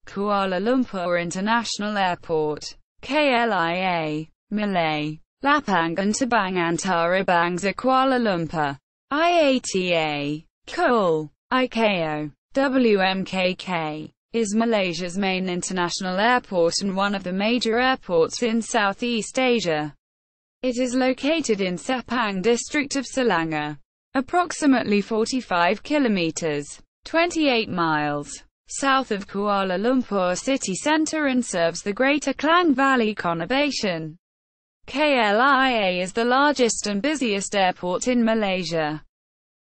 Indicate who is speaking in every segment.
Speaker 1: Kuala Lumpur International Airport, KLIA, Malay, Lapangan Terbang Antarabangsa Kuala Lumpur, IATA, KUL, ICAO, WMKK, is Malaysia's main international airport and one of the major airports in Southeast Asia. It is located in Sepang district of Selangor, approximately 45 kilometres, 28 miles, south of Kuala Lumpur city centre and serves the Greater Klang Valley conurbation. KLIA is the largest and busiest airport in Malaysia.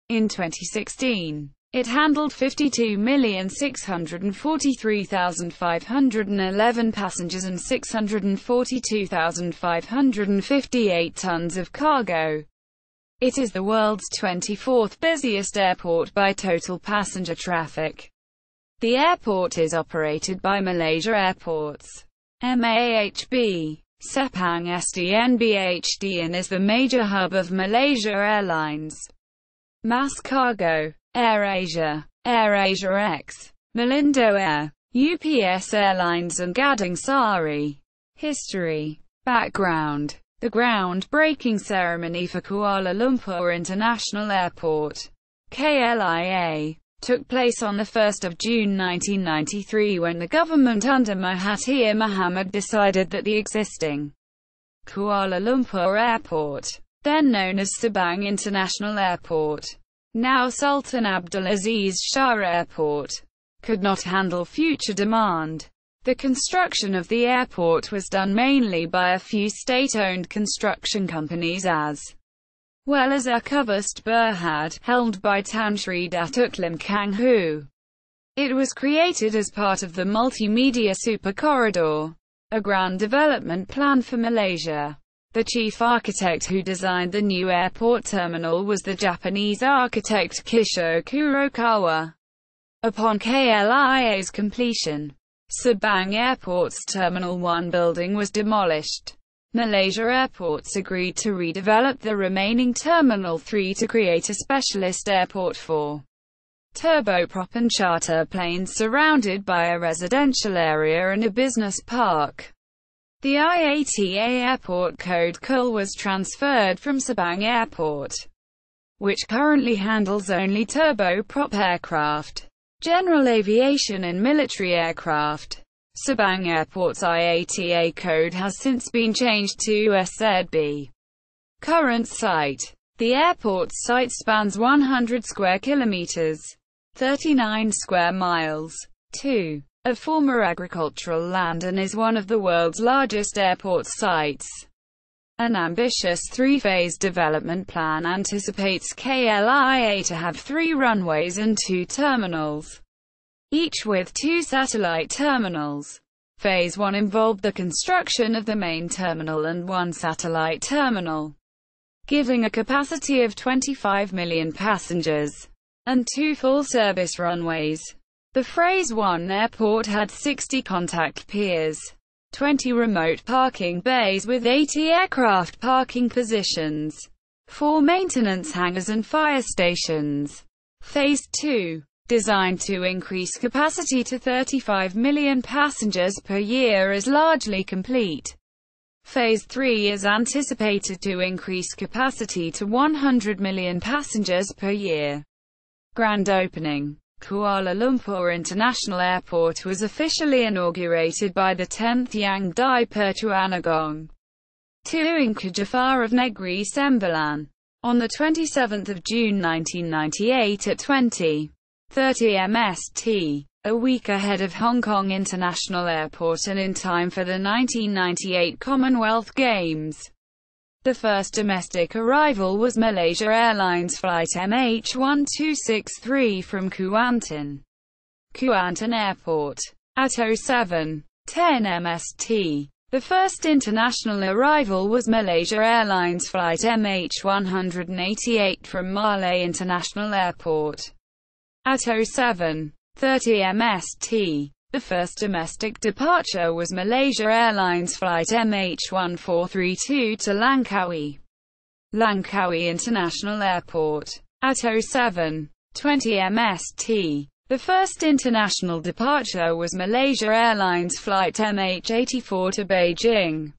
Speaker 1: In 2016, it handled 52,643,511 passengers and 642,558 tons of cargo. It is the world's 24th busiest airport by total passenger traffic. The airport is operated by Malaysia Airports, MAHB, Sepang SDNBHD, and is the major hub of Malaysia Airlines, MASkargo, AirAsia, AirAsia X, Malindo Air, UPS Airlines and Gading Sari. History. Background. The groundbreaking ceremony for Kuala Lumpur International Airport, KLIA, took place on 1 June 1993 when the government under Mahathir Mohamad decided that the existing Kuala Lumpur Airport, then known as Terbang International Airport, now Sultan Abdulaziz Shah Airport, could not handle future demand. The construction of the airport was done mainly by a few state-owned construction companies as well as Akubust Berhad, held by Tan Sri Datuk Lim Kang Hu. It was created as part of the Multimedia Super Corridor, a grand development plan for Malaysia. The chief architect who designed the new airport terminal was the Japanese architect Kishore Kurokawa. Upon KLIA's completion, Sepang Airport's Terminal 1 building was demolished. Malaysia Airports agreed to redevelop the remaining Terminal 3 to create a specialist airport for turboprop and charter planes surrounded by a residential area and a business park. The IATA airport code KUL was transferred from Sepang Airport, which currently handles only turboprop aircraft, general aviation and military aircraft. Sepang Airport's IATA code has since been changed to SZB. Current site. The airport's site spans 100 square kilometers, 39 square miles, 2 of former agricultural land, and is one of the world's largest airport sites. An ambitious three-phase development plan anticipates KLIA to have 3 runways and 2 terminals, each with 2 satellite terminals. Phase 1 involved the construction of the main terminal and 1 satellite terminal, giving a capacity of 25 million passengers, and 2 full-service runways. The Phase 1 airport had 60 contact piers, 20 remote parking bays with 80 aircraft parking positions, 4 maintenance hangars and fire stations. Phase 2, designed to increase capacity to 35 million passengers per year, is largely complete. Phase 3 is anticipated to increase capacity to 100 million passengers per year. Grand opening. Kuala Lumpur International Airport was officially inaugurated by the 10th Yang di-Pertuan Agong Tuanku Jafar of Negeri Sembilan on 27 June 1998 at 20:30 MST, a week ahead of Hong Kong International Airport and in time for the 1998 Commonwealth Games. The first domestic arrival was Malaysia Airlines flight MH1263 from Kuantan Airport at 07:10 MST. The first international arrival was Malaysia Airlines flight MH188 from Malay International Airport at 07:30 MST. The first domestic departure was Malaysia Airlines flight MH1432 to Langkawi International Airport at 07:20 MST. The first international departure was Malaysia Airlines Flight MH84 to Beijing.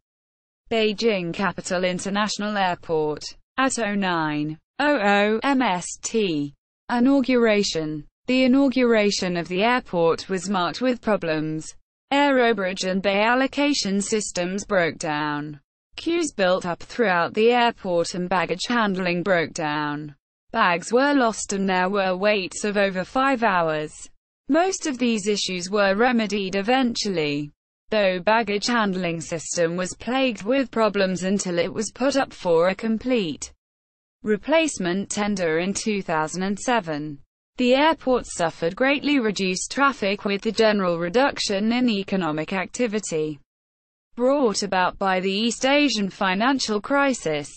Speaker 1: Beijing Capital International Airport. At 09:00 MST. Inauguration. The inauguration of the airport was marked with problems. Aerobridge and bay allocation systems broke down. Queues built up throughout the airport and baggage handling broke down. Bags were lost and there were waits of over 5 hours. Most of these issues were remedied eventually, though baggage handling system was plagued with problems until it was put up for a complete replacement tender in 2007. The airport suffered greatly reduced traffic with the general reduction in economic activity brought about by the East Asian financial crisis,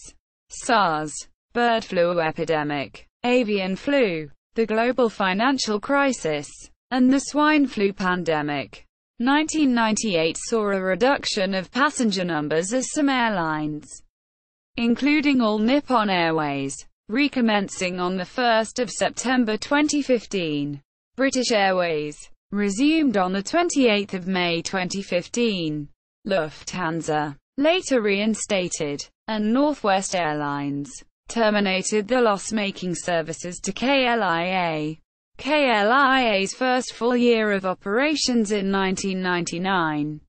Speaker 1: SARS, bird flu epidemic, avian flu, the global financial crisis, and the swine flu pandemic. 1998 saw a reduction of passenger numbers as some airlines, including All Nippon Airways, recommencing on 1 September 2015. British Airways resumed on 28 May 2015. Lufthansa, later reinstated, and Northwest Airlines terminated the loss-making services to KLIA. KLIA's first full year of operations in 1999.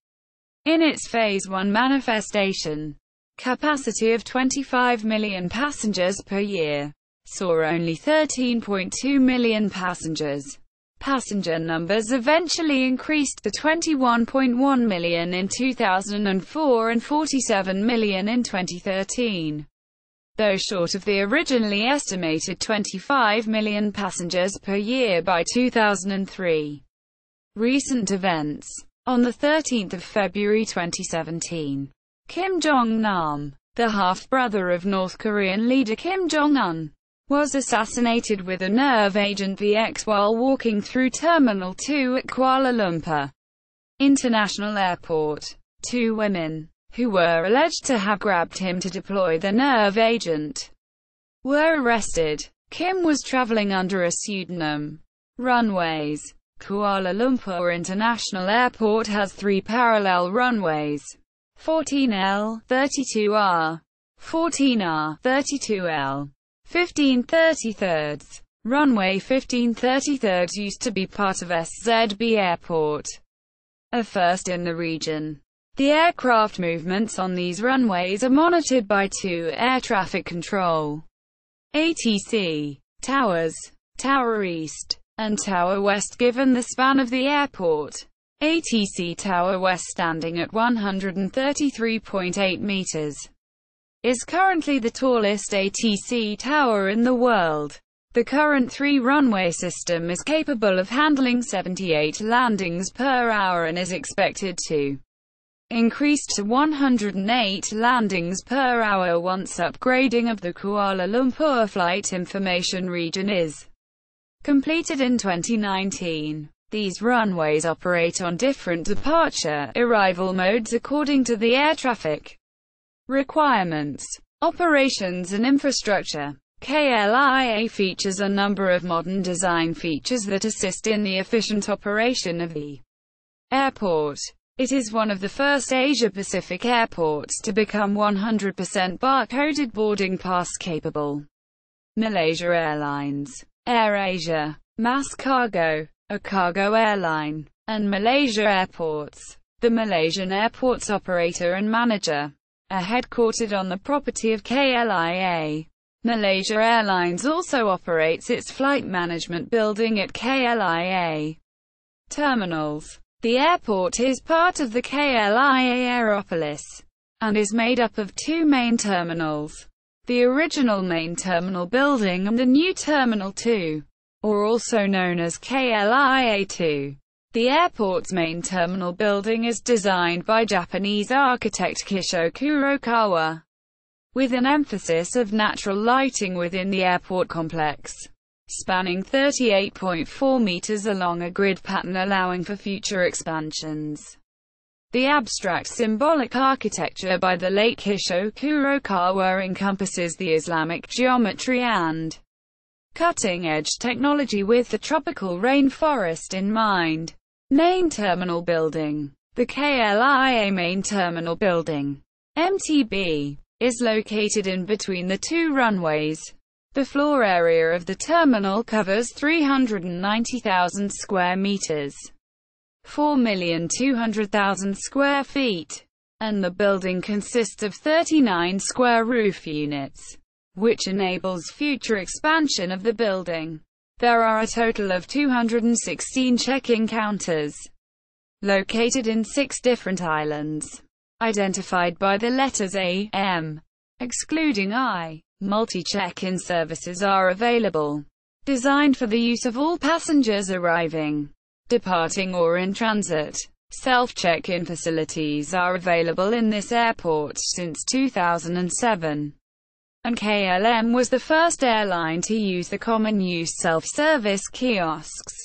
Speaker 1: In its Phase 1 manifestation, capacity of 25 million passengers per year, saw only 13.2 million passengers. Passenger numbers eventually increased to 21.1 million in 2004 and 47 million in 2013. Though short of the originally estimated 25 million passengers per year by 2003. Recent events. On 13 February 2017, Kim Jong-nam, the half-brother of North Korean leader Kim Jong-un, was assassinated with a nerve agent VX while walking through Terminal 2 at Kuala Lumpur International Airport. 2 women, who were alleged to have grabbed him to deploy the nerve agent, were arrested. Kim was traveling under a pseudonym. Runways. Kuala Lumpur International Airport has 3 parallel runways. 14L, 32R, 14R, 32L, 1533. Runway 1533 used to be part of SZB Airport, a first in the region. The aircraft movements on these runways are monitored by 2 air traffic control ATC towers, Tower East and Tower West. Given the span of the airport, ATC Tower West, standing at 133.8 meters, is currently the tallest ATC tower in the world. The current 3-runway system is capable of handling 78 landings per hour and is expected to increase to 108 landings per hour once upgrading of the Kuala Lumpur Flight Information Region is completed in 2019. These runways operate on different departure-arrival modes according to the air traffic requirements, operations and infrastructure. KLIA features a number of modern design features that assist in the efficient operation of the airport. It is one of the first Asia-Pacific airports to become 100% barcoded boarding pass capable. Malaysia Airlines, AirAsia, MASkargo, a cargo airline, and Malaysia Airports. The Malaysian airports operator and manager are headquartered on the property of KLIA. Malaysia Airlines also operates its flight management building at KLIA terminals. The airport is part of the KLIA Aeropolis, and is made up of 2 main terminals. The original main terminal building and the new Terminal 2, or also known as KLIA 2. The airport's main terminal building is designed by Japanese architect Kisho Kurokawa, with an emphasis of natural lighting within the airport complex, spanning 38.4 meters along a grid pattern allowing for future expansions. The abstract symbolic architecture by the late Kisho Kurokawa encompasses the Islamic geometry and cutting-edge technology with the tropical rainforest in mind. Main Terminal Building. The KLIA Main Terminal Building, MTB, is located in between the two runways. The floor area of the terminal covers 390,000 square meters, 4,200,000 square feet, and the building consists of 39 square roof units, which enables future expansion of the building. There are a total of 216 check-in counters, located in 6 different islands, identified by the letters A, M, excluding I. Multi-check-in services are available, designed for the use of all passengers arriving, departing or in transit. Self-check-in facilities are available in this airport since 2007, and KLM was the first airline to use the common-use self-service kiosks.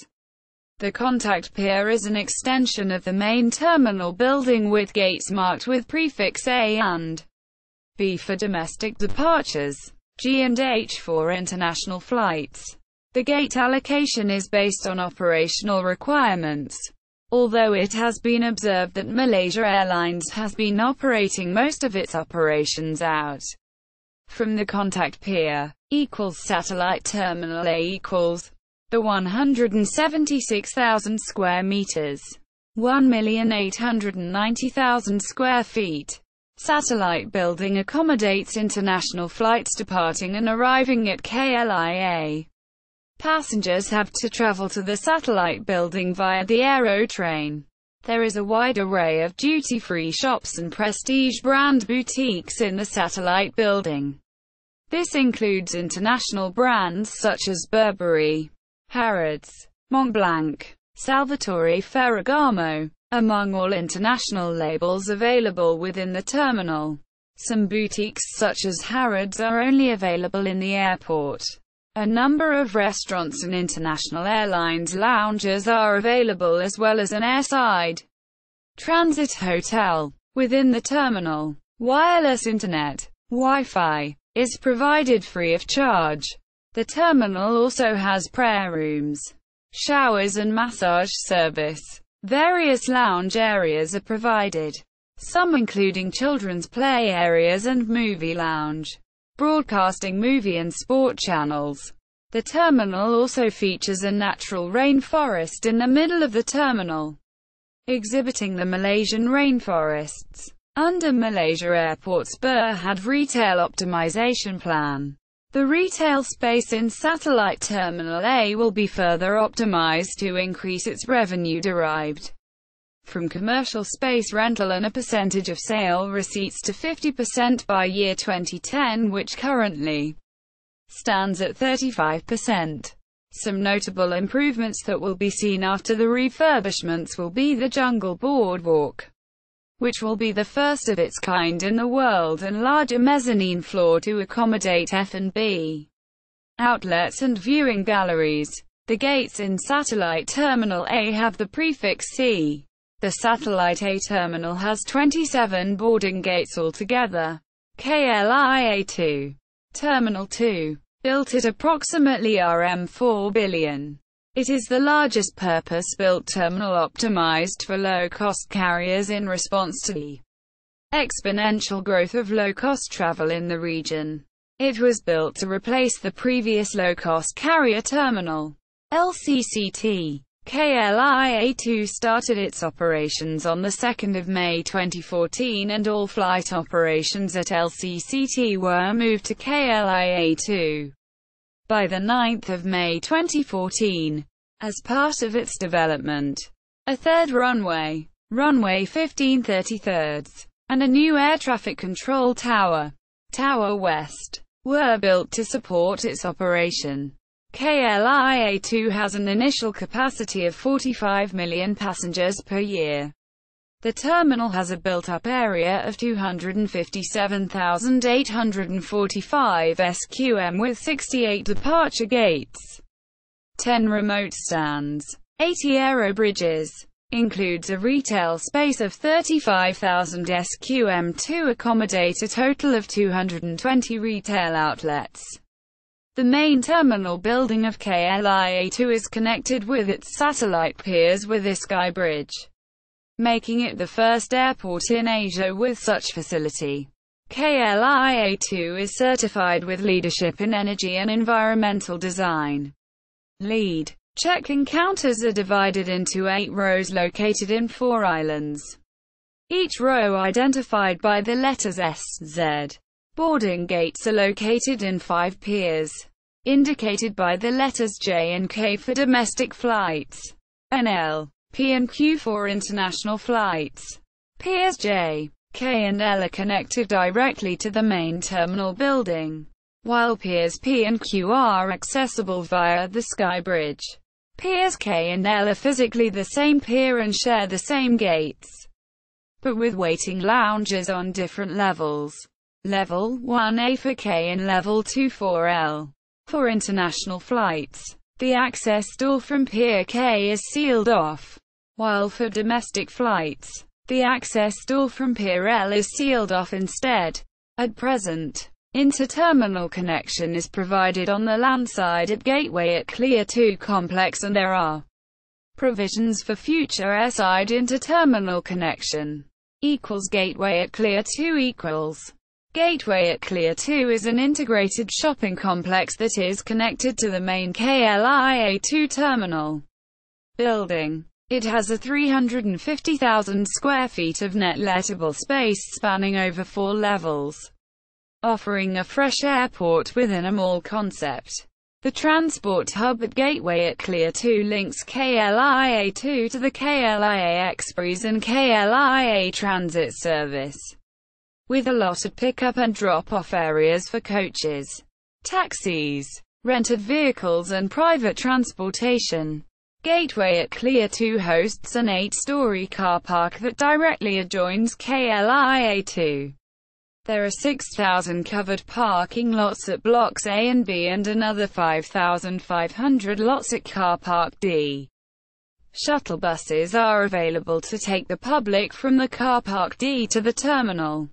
Speaker 1: The contact pier is an extension of the main terminal building with gates marked with prefix A and B for domestic departures, G and H for international flights. The gate allocation is based on operational requirements, although it has been observed that Malaysia Airlines has been operating most of its operations out from the contact pier. Satellite Terminal A equals the 176,000 square meters, 1,890,000 square feet. Satellite building accommodates international flights departing and arriving at KLIA. Passengers have to travel to the satellite building via the Aero train. There is a wide array of duty-free shops and prestige brand boutiques in the satellite building. This includes international brands such as Burberry, Harrods, Montblanc, Salvatore Ferragamo, among all international labels available within the terminal. Some boutiques such as Harrods are only available in the airport. A number of restaurants and international airlines lounges are available, as well as an airside transit hotel. Within the terminal, wireless internet, Wi-Fi, is provided free of charge. The terminal also has prayer rooms, showers and massage service. Various lounge areas are provided, some including children's play areas and movie lounge, broadcasting movie and sport channels. The terminal also features a natural rainforest in the middle of the terminal, exhibiting the Malaysian rainforests. Under Malaysia Airport's Berhad Retail Optimization Plan, the retail space in Satellite Terminal A will be further optimized to increase its revenue derived from commercial space rental and a percentage of sale receipts to 50% by year 2010, which currently stands at 35%. Some notable improvements that will be seen after the refurbishments will be the Jungle Boardwalk, which will be the first of its kind in the world, and larger mezzanine floor to accommodate F&B outlets and viewing galleries. The gates in Satellite Terminal A have the prefix C. The Satellite A terminal has 27 boarding gates altogether. KLIA-2. Terminal 2. Built at approximately Rm 4 billion. It is the largest purpose-built terminal optimized for low-cost carriers in response to the exponential growth of low-cost travel in the region. It was built to replace the previous low-cost carrier terminal, LCCT. KLIA-2 started its operations on the 2nd of May 2014, and all flight operations at LCCT were moved to KLIA-2 by the 9th of May 2014. As part of its development, a third runway, runway 15/33, and a new air traffic control tower, Tower West, were built to support its operation. KLIA-2 has an initial capacity of 45 million passengers per year. The terminal has a built-up area of 257,845 SQM with 68 departure gates, 10 remote stands, 80 aero bridges, includes a retail space of 35,000 SQM to accommodate a total of 220 retail outlets. The main terminal building of KLIA-2 is connected with its satellite piers with a sky bridge, making it the first airport in Asia with such facility. KLIA-2 is certified with leadership in energy and environmental design. LEED. Check-in counters are divided into 8 rows located in 4 islands, each row identified by the letters S, Z. Boarding gates are located in 5 piers, indicated by the letters J and K for domestic flights, and L, P and Q for international flights. Piers J, K and L are connected directly to the main terminal building, while piers P and Q are accessible via the sky bridge. Piers K and L are physically the same pier and share the same gates, but with waiting lounges on different levels. Level 1A for K and Level 2 for L. For international flights, the access door from Pier K is sealed off, while for domestic flights, the access door from Pier L is sealed off instead. At present, inter-terminal connection is provided on the landside at Gateway at KLIA 2 complex, and there are provisions for future airside inter-terminal connection. Gateway at KLIA 2 equals. Gateway at KLIA 2 is an integrated shopping complex that is connected to the main KLIA-2 terminal building. It has a 350,000 square feet of net lettable space spanning over 4 levels, offering a fresh airport within a mall concept. The transport hub at Gateway at KLIA 2 links KLIA-2 to the KLIA Express and KLIA Transit service, with allotted pickup and drop-off areas for coaches, taxis, rented vehicles and private transportation. Gateway at KLIA 2 hosts an 8-story car park that directly adjoins KLIA 2. There are 6,000 covered parking lots at Blocks A and B and another 5,500 lots at Car Park D. Shuttle buses are available to take the public from the Car Park D to the terminal.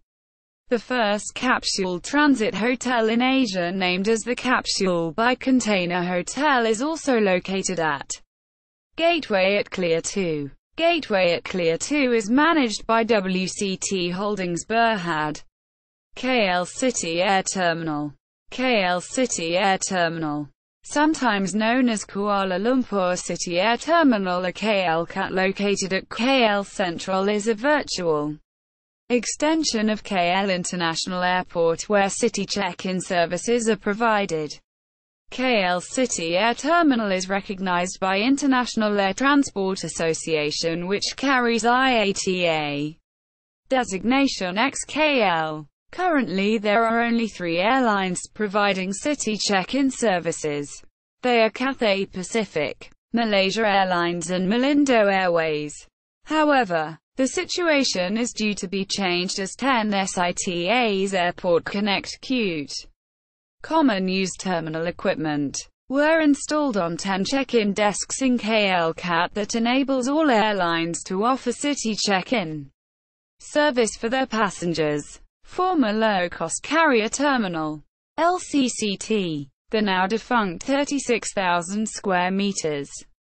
Speaker 1: The first capsule transit hotel in Asia, named as the Capsule by Container Hotel, is also located at Gateway at KLIA 2. Gateway at KLIA 2 is managed by WCT Holdings Berhad. KL City Air Terminal. KL City Air Terminal, sometimes known as Kuala Lumpur City Air Terminal or KLCAT, located at KL Central, is a virtual extension of KL International Airport where city check-in services are provided. KL City Air Terminal is recognized by International Air Transport Association, which carries IATA designation XKL. Currently there are only 3 airlines providing city check-in services. They are Cathay Pacific, Malaysia Airlines and Malindo Airways. However, the situation is due to be changed as 10 SITA's Airport Connect Qt common use terminal equipment were installed on 10 check-in desks in KLCAT that enables all airlines to offer city check-in service for their passengers. Former low-cost carrier terminal, LCCT, the now defunct 36,000 square meters,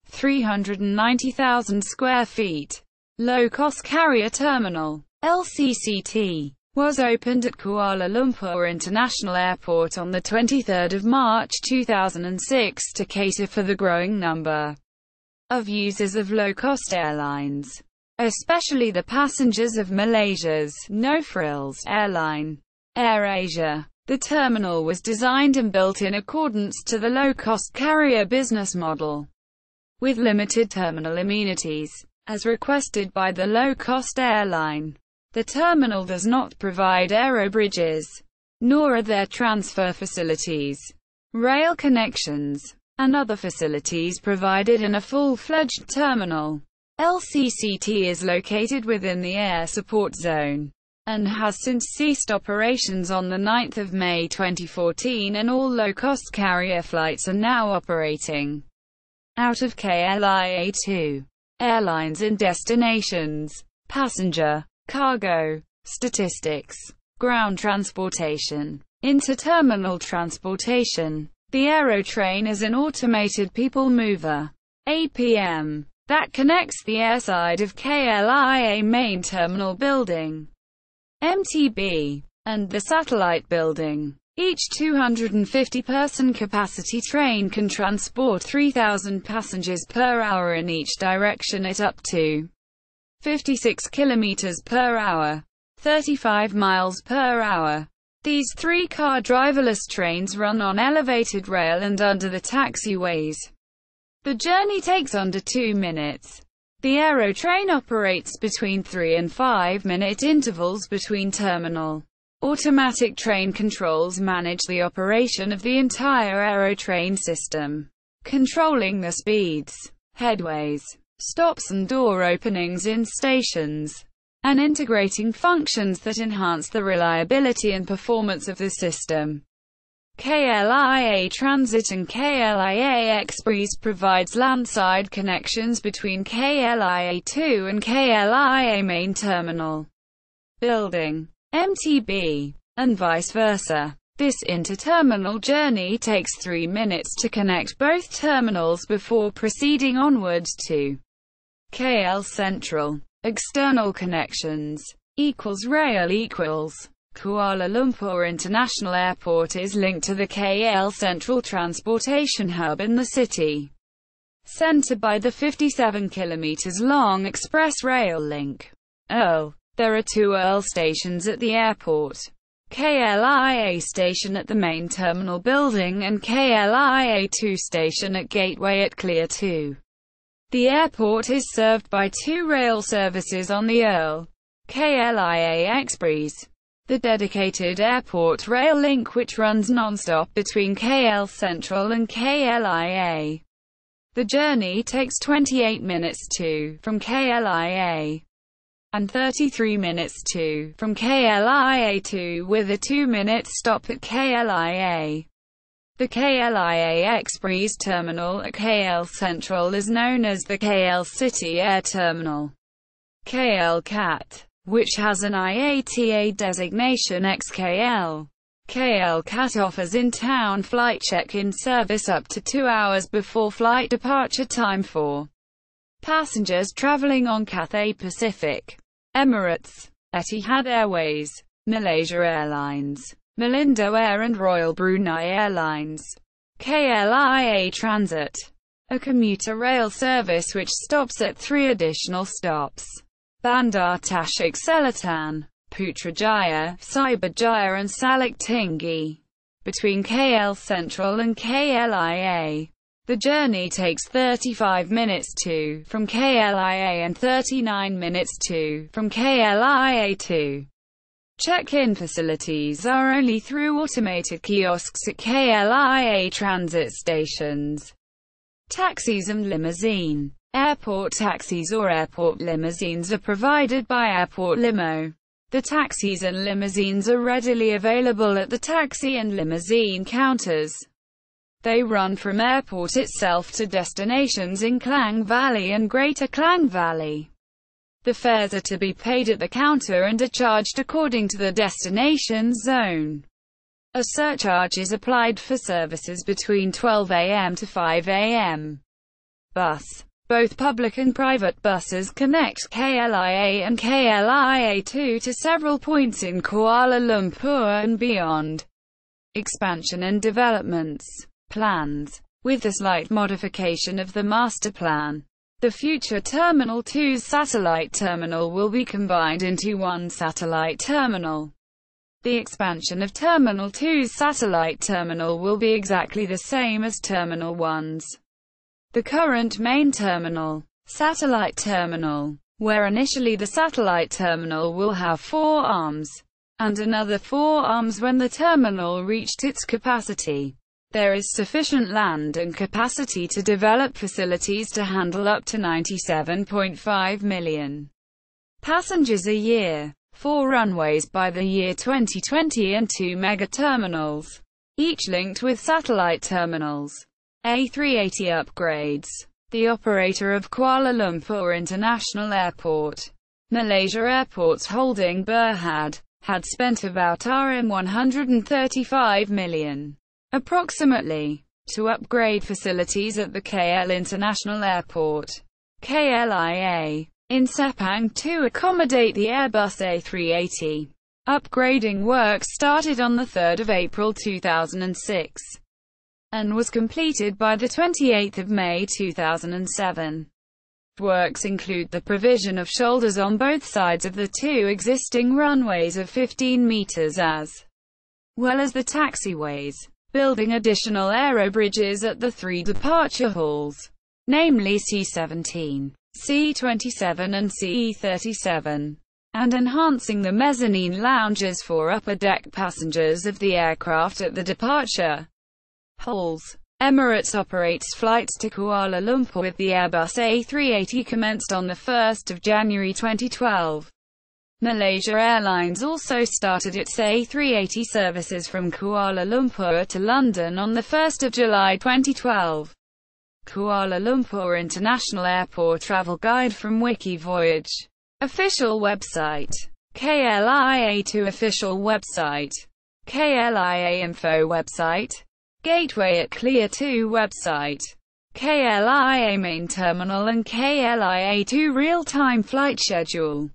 Speaker 1: 390,000 square feet, low-cost carrier terminal, LCCT, was opened at Kuala Lumpur International Airport on the 23rd of March 2006 to cater for the growing number of users of low-cost airlines, especially the passengers of Malaysia's no-frills airline, AirAsia. The terminal was designed and built in accordance to the low-cost carrier business model, with limited terminal amenities, as requested by the low-cost airline. The terminal does not provide aerobridges, nor are there transfer facilities, rail connections, and other facilities provided in a full-fledged terminal. LCCT is located within the air support zone, and has since ceased operations on 9 May 2014, and all low-cost carrier flights are now operating out of KLIA-2. Airlines and destinations, passenger, cargo, statistics, ground transportation, interterminal transportation, The aerotrain is an automated people mover, APM, that connects the airside of KLIA main terminal building, MTB, and the satellite building. Each 250-person capacity train can transport 3,000 passengers per hour in each direction at up to 56 kilometers per hour, 35 miles per hour. These three-car driverless trains run on elevated rail and under the taxiways. The journey takes under 2 minutes. The aerotrain operates between 3 and 5 minute intervals between terminal. Automatic train controls manage the operation of the entire aerotrain system, controlling the speeds, headways, stops and door openings in stations, and integrating functions that enhance the reliability and performance of the system. KLIA Transit and KLIA Express provides landside connections between KLIA-2 and KLIA main terminal building, MTB, and vice versa. This interterminal journey takes 3 minutes to connect both terminals before proceeding onwards to KL Central. External connections rail equals Kuala Lumpur International Airport is linked to the KL Central Transportation Hub in the city centre by the 57 km long express rail link. There are 2 EARL stations at the airport. KLIA station at the main terminal building and KLIA-2 station at Gateway at KLIA 2. The airport is served by 2 rail services on the EARL, KLIA Express, the dedicated airport rail link which runs non-stop between KL Central and KLIA. The journey takes 28 minutes from KLIA. And 33 minutes from KLIA-2 with a 2-minute stop at KLIA. The KLIA Express terminal at KL Central is known as the KL City Air Terminal, KL CAT, which has an IATA designation XKL. KL CAT offers in-town flight check-in service up to 2 hours before flight departure time for passengers traveling on Cathay Pacific, Emirates, Etihad Airways, Malaysia Airlines, Malindo Air and Royal Brunei Airlines. KLIA Transit, a commuter rail service which stops at 3 additional stops: Bandar Tashik Selatan, Putrajaya, Cyberjaya and Salak Tinggi, between KL Central and KLIA. The journey takes 35 minutes from KLIA and 39 minutes from KLIA-2. Check-in facilities are only through automated kiosks at KLIA transit stations. Taxis and limousine. Airport taxis or airport limousines are provided by Airport Limo. The taxis and limousines are readily available at the taxi and limousine counters. They run from airport itself to destinations in Klang Valley and Greater Klang Valley. The fares are to be paid at the counter and are charged according to the destination zone. A surcharge is applied for services between 12 a.m. to 5 a.m. Bus. Both public and private buses connect KLIA and KLIA-2 to several points in Kuala Lumpur and beyond. Expansion and developments. Plans. With a slight modification of the master plan, the future Terminal 2's satellite terminal will be combined into one satellite terminal. The expansion of Terminal 2's satellite terminal will be exactly the same as Terminal 1's. The current main terminal, satellite terminal, where initially the satellite terminal will have 4 arms, and another 4 arms when the terminal reached its capacity. There is sufficient land and capacity to develop facilities to handle up to 97.5 million passengers a year. 4 runways by the year 2020 and 2 mega-terminals, each linked with satellite terminals. A380 upgrades. The operator of Kuala Lumpur International Airport, Malaysia Airports Holding Berhad, had spent about RM 135 million approximately, to upgrade facilities at the KL International Airport, KLIA, in Sepang to accommodate the Airbus A380. Upgrading work started on 3 April 2006 and was completed by 28 May 2007. Works include the provision of shoulders on both sides of the two existing runways of 15 meters as well as the taxiways, building additional aerobridges at the 3 departure halls, namely C-17, C-27 and CE-37, and enhancing the mezzanine lounges for upper deck passengers of the aircraft at the departure halls. Emirates operates flights to Kuala Lumpur with the Airbus A380 commenced on 1 January 2012. Malaysia Airlines also started its A380 services from Kuala Lumpur to London on 1 July 2012. Kuala Lumpur International Airport Travel Guide from Wikivoyage. Official website. KLIA 2 official website. KLIA info website. Gateway at KLIA 2 website. KLIA main terminal and KLIA 2 real-time flight schedule.